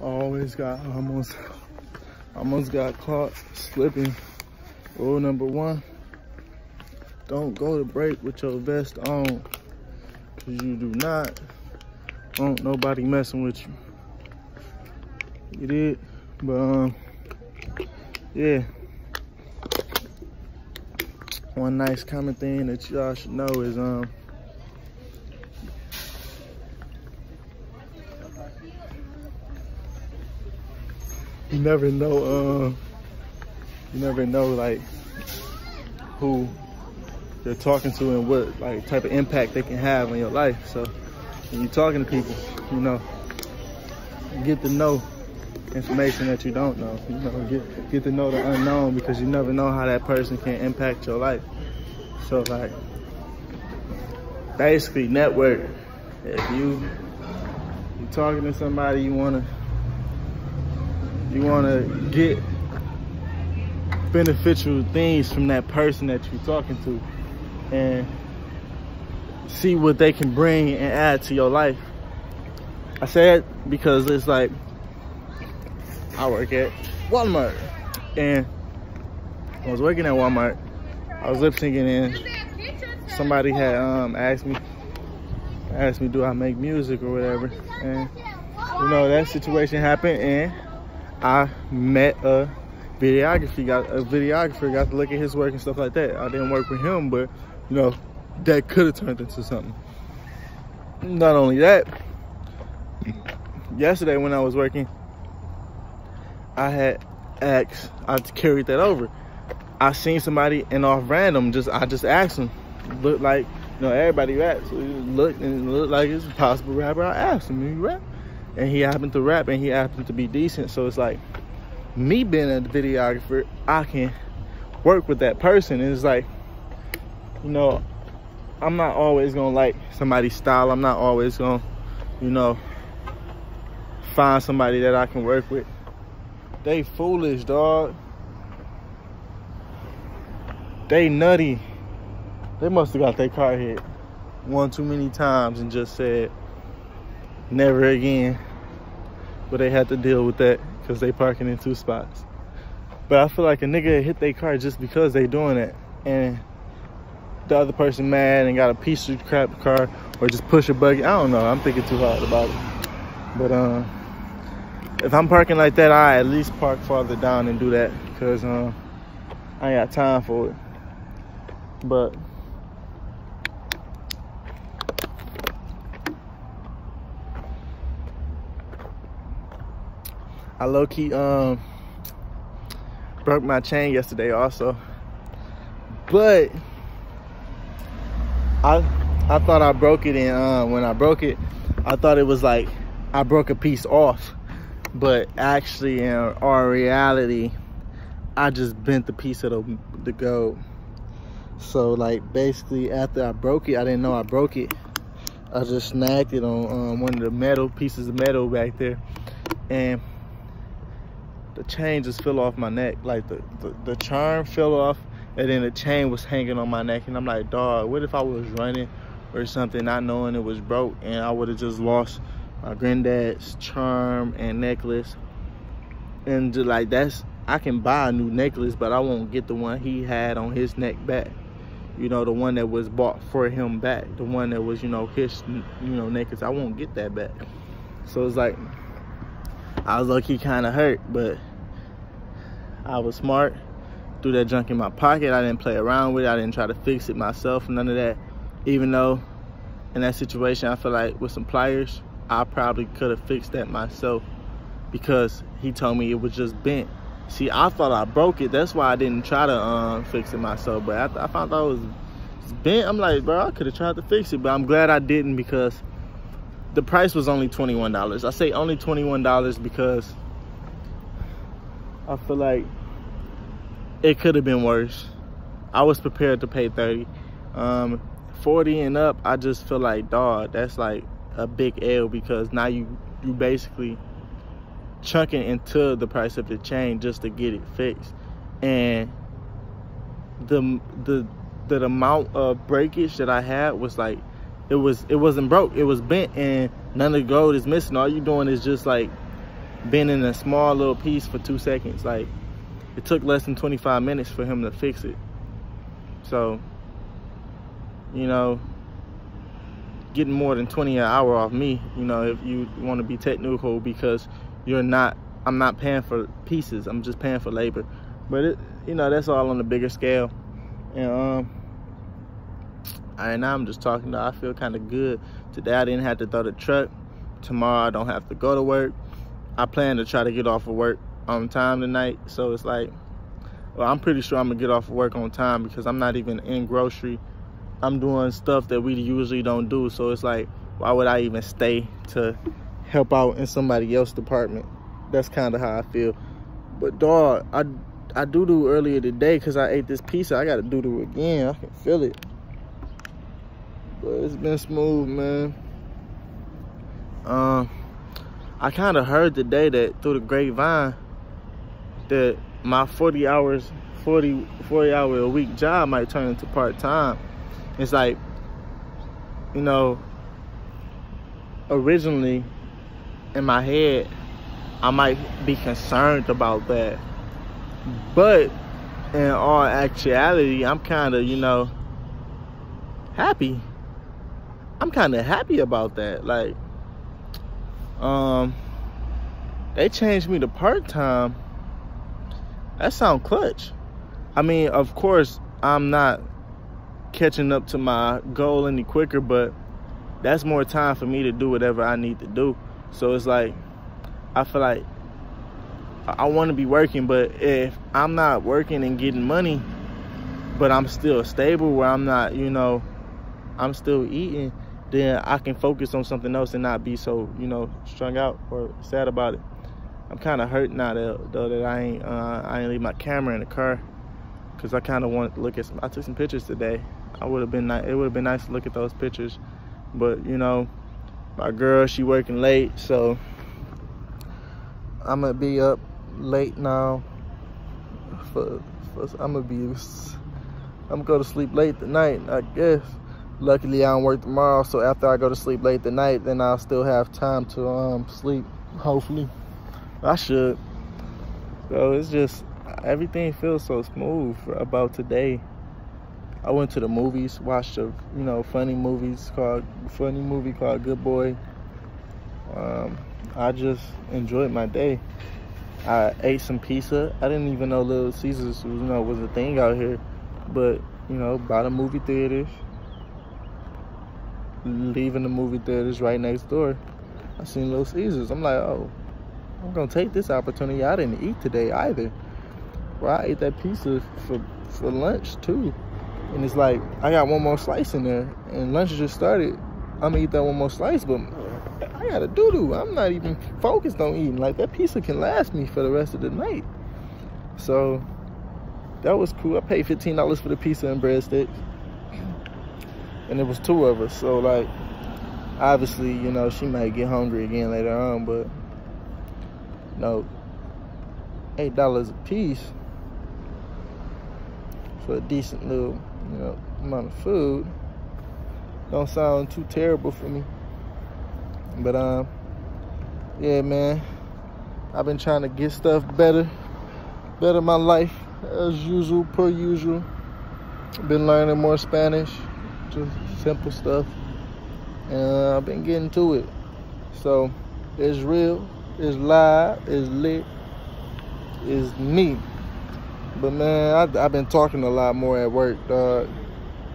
Almost got caught slipping. Rule number 1, don't go to break with your vest on, because you do not want nobody messing with you. You did? But yeah. One nice common thing that y'all should know is you never know like who you're talking to and what like type of impact they can have on your life. So when you're talking to people, you know, get to know information that you don't know. You know, get to know the unknown, because you never know how that person can impact your life. So like basically network. If you're talking to somebody, you wanna get beneficial things from that person that you're talking to, and see what they can bring and add to your life. I say it because it's like, I work at Walmart, and I was working at Walmart. I was lip syncing, and somebody had asked me do I make music or whatever, and you know, that situation happened, and I met a videographer, got to look at his work and stuff like that. I didn't work with him, but you know, that could have turned into something. Not only that, yesterday when I was working, I carried that over. I seen somebody, and off random, I just asked him, looked like, you know, everybody raps, so it looked like it's a possible rapper. I asked him, "You rap?" And he happened to rap, and he happened to be decent. So it's like, me being a videographer, I can work with that person. And it's like, you know, I'm not always gonna like somebody's style. I'm not always gonna, you know, find somebody that I can work with. They foolish, dog. They nutty. They must have got their car hit one too many times and just said, never again. But they had to deal with that because they parking in 2 spots. But I feel like a nigga hit their car just because they doing it, and the other person mad and got a piece of crap car, or just push a buggy. I don't know. I'm thinking too hard about it. But if I'm parking like that, I at least park farther down and do that, because I ain't got time for it. But I low-key broke my chain yesterday also. But I thought I broke it, and when I broke it, I thought it was like I broke a piece off. But actually, in our reality, I just bent the piece of the gold. So like basically, after I broke it, I didn't know I broke it. I just snagged it on one of the pieces of metal back there, and the chain just fell off my neck. Like the charm fell off, and then the chain was hanging on my neck. And I'm like, dog, what if I was running or something, not knowing it was broke, and I would have just lost my granddad's charm and necklace? And just like, I can buy a new necklace, but I won't get the one he had on his neck back. You know, the one that was bought for him back, the one that was, you know, his, you know, necklace. I won't get that back. So it's like, I was low-key kind of hurt, but I was smart. Threw that junk in my pocket. I didn't play around with it. I didn't try to fix it myself, none of that. Even though in that situation, I feel like with some pliers, I probably could have fixed that myself, because he told me it was just bent. See, I thought I broke it. That's why I didn't try to fix it myself. But I found out it was bent. I'm like, bro, I could have tried to fix it, but I'm glad I didn't, because the price was only $21. I say only $21 because I feel like it could have been worse. I was prepared to pay $30. 40 and up, I just feel like, dog, that's like a big L, because now you basically chunking into the price of the chain just to get it fixed. And the amount of breakage that I had was like, it wasn't broke, it was bent, and none of the gold is missing. All you doing is just like bending a small little piece for 2 seconds. Like, it took less than 25 minutes for him to fix it. So, you know, getting more than 20 an hour off me, you know, if you want to be technical, because I'm not paying for pieces, I'm just paying for labor. But it, you know, that's all on a bigger scale. And now I'm just talking, I feel kind of good. Today I didn't have to throw the truck. Tomorrow I don't have to go to work. I plan to try to get off of work on time tonight. So it's like, well, I'm pretty sure I'm gonna get off of work on time, because I'm not even in grocery. I'm doing stuff that we usually don't do. So it's like, why would I even stay to help out in somebody else's department? That's kind of how I feel. But dog, I doo-doo earlier today because I ate this pizza. I gotta doo-doo again. I can feel it. But it's been smooth, man. I kind of heard today that through the grapevine that my 40 hour a week job might turn into part-time. It's like, you know, originally in my head, I might be concerned about that. But in all actuality, I'm kind of, you know, happy. I'm kind of happy about that. Like, they changed me to part-time. That sound clutch. I mean, of course, I'm not catching up to my goal any quicker, but that's more time for me to do whatever I need to do. So it's like, I feel like I want to be working, but if I'm not working and getting money, but I'm still stable where I'm not, you know, I'm still eating, then I can focus on something else and not be so, you know, strung out or sad about it. I'm kind of hurt now though that I ain't leave my camera in the car, because I kind of want to look at I took some pictures today. It would have been nice to look at those pictures, but you know, my girl, she working late, so I'm gonna be up late now. I'm gonna go to sleep late tonight, I guess. Luckily, I don't work tomorrow, so after I go to sleep late tonight, then I'll still have time to sleep. Hopefully, I should. So it's just, everything feels so smooth about today. I went to the movies, watched a funny movie called Good Boy. I just enjoyed my day. I ate some pizza. I didn't even know Little Caesars was a thing out here, but by the movie theaters, leaving the movie theaters right next door, I seen Little Caesars. I'm like, oh, I'm gonna take this opportunity. I didn't eat today either. Well, I ate that pizza for lunch too. And it's like, I got one more slice in there, and lunch just started. I'm gonna eat that one more slice, but I gotta doo-doo. I'm not even focused on eating. Like, that pizza can last me for the rest of the night. So, that was cool. I paid $15 for the pizza and breadsticks. And it was 2 of us. So, like, obviously, she might get hungry again later on, but, $8 a piece for a decent little, amount of food don't sound too terrible for me. But yeah, man, I've been trying to get stuff better my life as usual, per usual. Been learning more Spanish, just simple stuff, and I've been getting to it. So it's real, it's live, it's lit, it's me. But man, I've been talking a lot more at work, dog.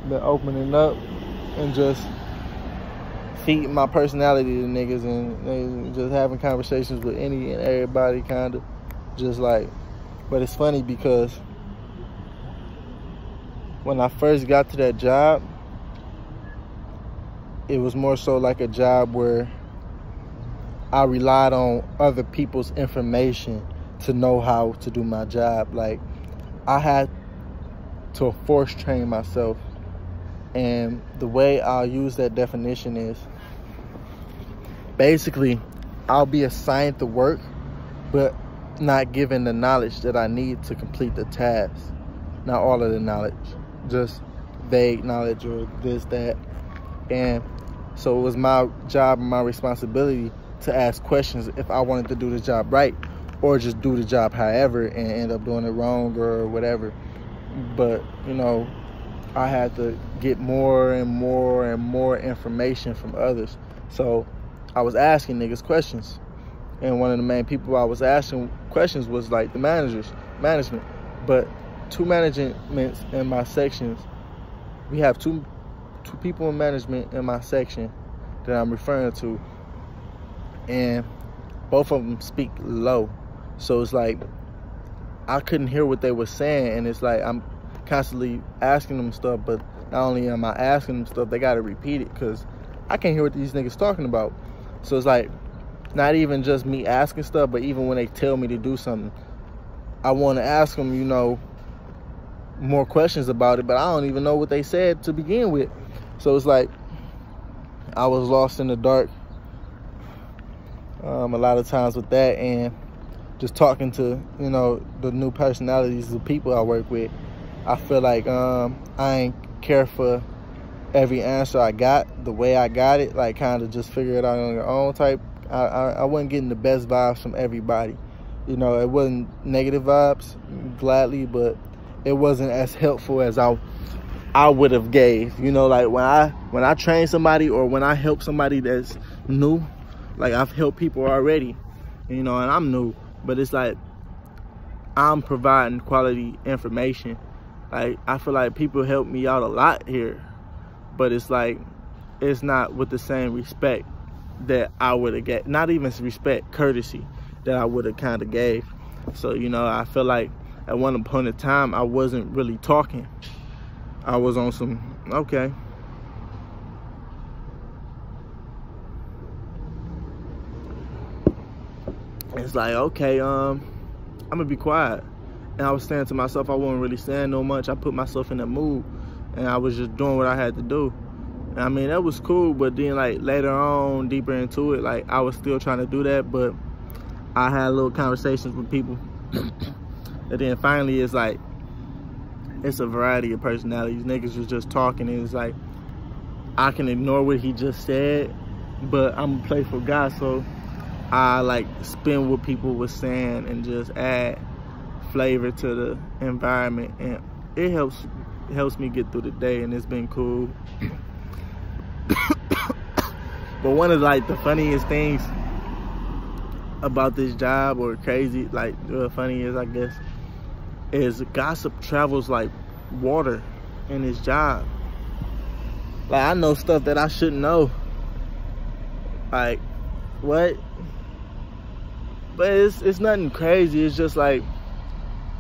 Been opening up and just feeding my personality to niggas and just having conversations with any and everybody, kind of. Just like, but it's funny because when I first got to that job, it was more so like a job where I relied on other people's information to know how to do my job. Like, I had to force train myself. And the way I'll use that definition is, basically, I'll be assigned the work, but not given the knowledge that I need to complete the task. Not all of the knowledge, just vague knowledge or this, that. And so it was my job and my responsibility to ask questions if I wanted to do the job right, or just do the job however and end up doing it wrong or whatever. But, you know, I had to get more and more and more information from others. So I was asking niggas questions. And one of the main people I was asking questions was like the management. But two managements in my sections, we have two people in management in my section that I'm referring to. And both of them speak low. So it's like, I couldn't hear what they were saying. And it's like, I'm constantly asking them stuff, but not only am I asking them stuff, they got to repeat it because I can't hear what these niggas talking about. So it's like, not even just me asking stuff, but even when they tell me to do something, I want to ask them, you know, more questions about it, but I don't even know what they said to begin with. So it's like, I was lost in the dark a lot of times with that, and just talking to, you know, the new personalities of people I work with, I feel like I ain't care for every answer I got, the way I got it, like kind of just figure it out on your own type. I wasn't getting the best vibes from everybody. You know, it wasn't negative vibes, gladly, but it wasn't as helpful as I would have gave. You know, like when I train somebody or when I help somebody that's new, like I've helped people already, you know, and I'm new, but it's like I'm providing quality information. Like I feel like people help me out a lot here, but it's like it's not with the same respect that I would have get, not even respect, courtesy that I would have kind of gave. So, you know, I feel like at one point in time I wasn't really talking. I was on some, okay, it's like, okay, I'm gonna be quiet. And I was saying to myself, I wasn't really saying no much. I put myself in that mood and I was just doing what I had to do. And I mean, that was cool, but then like later on, deeper into it, like I was still trying to do that, but I had little conversations with people. And then finally it's like, it's a variety of personalities. Niggas was just talking, and it's like, I can ignore what he just said, but I'm a playful guy, so I like spin what people were saying and just add flavor to the environment, and it helps me get through the day, and it's been cool. But one of like the funniest things about this job, or crazy, like funny is, I guess, is gossip travels like water in this job. Like I know stuff that I shouldn't know. Like what? But it's nothing crazy. It's just like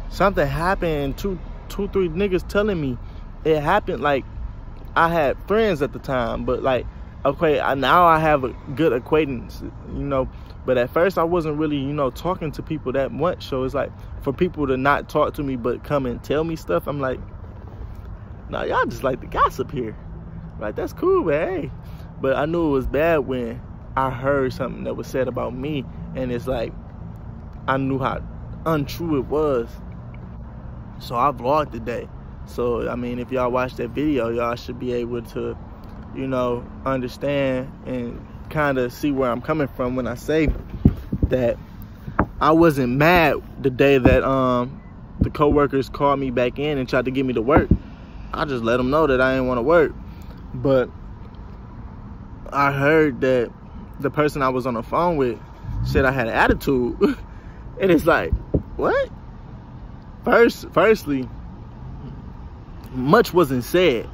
something happened. Two, three niggas telling me it happened. Like I had friends at the time, but like, okay, now I have a good acquaintance, you know. But at first I wasn't really, you know, talking to people that much. So it's like, for people to not talk to me but come and tell me stuff, I'm like, nah, y'all just like the gossip here. Like, that's cool, but hey. But I knew it was bad when I heard something that was said about me, and it's like, I knew how untrue it was. So I vlogged today. So, I mean, if y'all watch that video, y'all should be able to, you know, understand and kind of see where I'm coming from when I say that I wasn't mad the day that the co-workers called me back in and tried to get me to work. I just let them know that I didn't want to work. But I heard that the person I was on the phone with said I had an attitude. And it's like, what? Firstly, much wasn't said.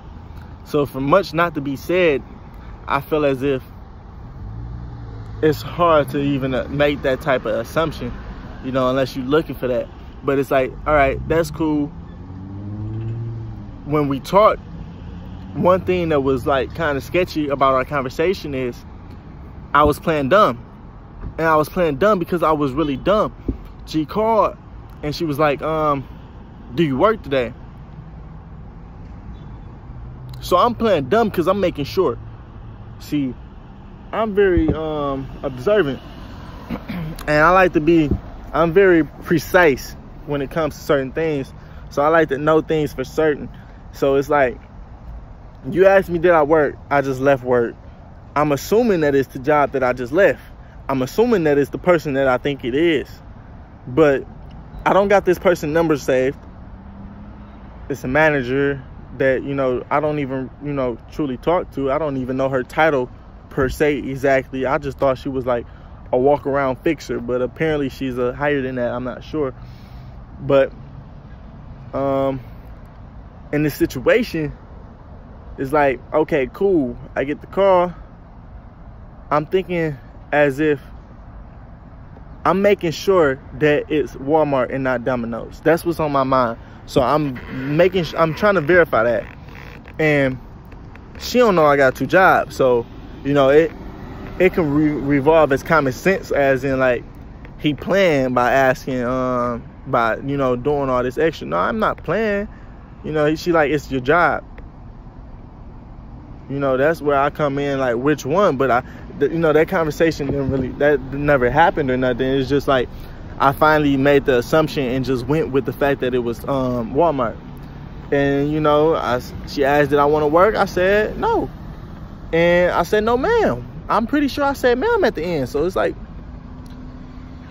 So for much not to be said, I feel as if it's hard to even make that type of assumption, you know, unless you're looking for that. But it's like, all right, that's cool. When we talked, one thing that was like kind of sketchy about our conversation is I was playing dumb. And I was playing dumb because I was really dumb. She called and she was like, do you work today? So I'm playing dumb because I'm making sure. See, I'm very observant. And I like to be, I'm very precise when it comes to certain things. So I like to know things for certain. So it's like, you asked me, did I work? I just left work. I'm assuming that it's the job that I just left. I'm assuming that it's the person that I think it is. But I don't got this person's number saved. It's a manager that, you know, I don't even, you know, truly talk to. I don't even know her title per se exactly. I just thought she was like a walk around fixer, but apparently she's higher than that. I'm not sure. But in this situation, it's like, okay, cool. I get the call. I'm thinking as if I'm making sure that it's Walmart and not Domino's. That's what's on my mind. So I'm trying to verify that. And she don't know I got 2 jobs. So, you know, it can revolve as common sense, as in like he playing by asking, by, you know, doing all this extra. No, I'm not playing. You know, she like, it's your job. You know, that's where I come in, like, which one? But you know, that conversation that never happened or nothing. It's just like, I finally made the assumption and just went with the fact that it was Walmart. And, you know, she asked, did I want to work? I said, no. And I said, no, ma'am. I'm pretty sure I said, ma'am, at the end. So it's like,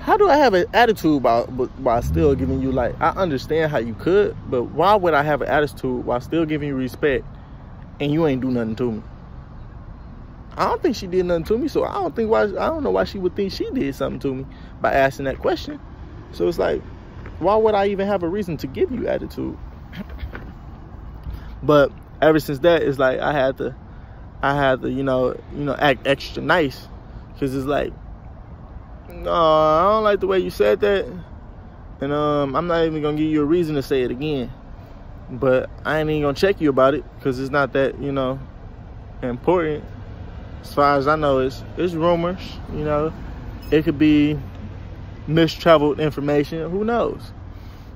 how do I have an attitude while still giving you, like, I understand how you could, but why would I have an attitude while still giving you respect and you ain't do nothing to me? I don't think she did nothing to me, so I don't know why she would think she did something to me by asking that question. So it's like, why would I even have a reason to give you attitude? But ever since that, it's like I had to, you know, act extra nice, because it's like, no, I don't like the way you said that, and I'm not even gonna give you a reason to say it again. But I ain't even gonna check you about it, because it's not that, you know, important. As far as I know, it's rumors, you know. It could be mistraveled information, who knows?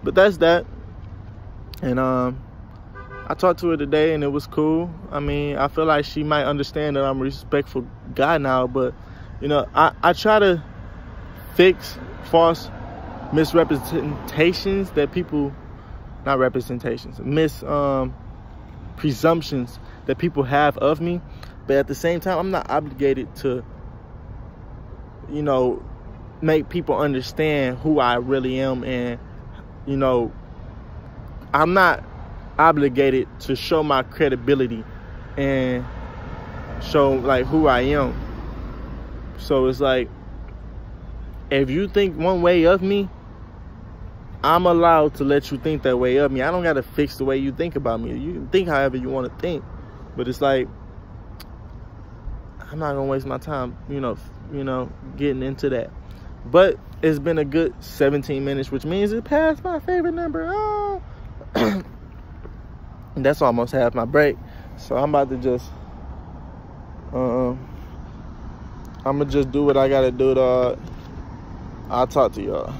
But that's that. And I talked to her today and it was cool. I mean, I feel like she might understand that I'm a respectful guy now, but, you know, I try to fix false misrepresentations that people, not representations, presumptions that people have of me. But at the same time, I'm not obligated to, you know, make people understand who I really am. And, you know, I'm not obligated to show my credibility and show, like, who I am. So it's like, if you think one way of me, I'm allowed to let you think that way of me. I don't got to fix the way you think about me. You can think however you want to think. But it's like, I'm not gonna waste my time, you know, getting into that. But it's been a good 17 minutes, which means it passed my favorite number. Oh. That's almost half my break. So I'm about to just, I'm gonna just do what I gotta do, dog. I'll talk to y'all.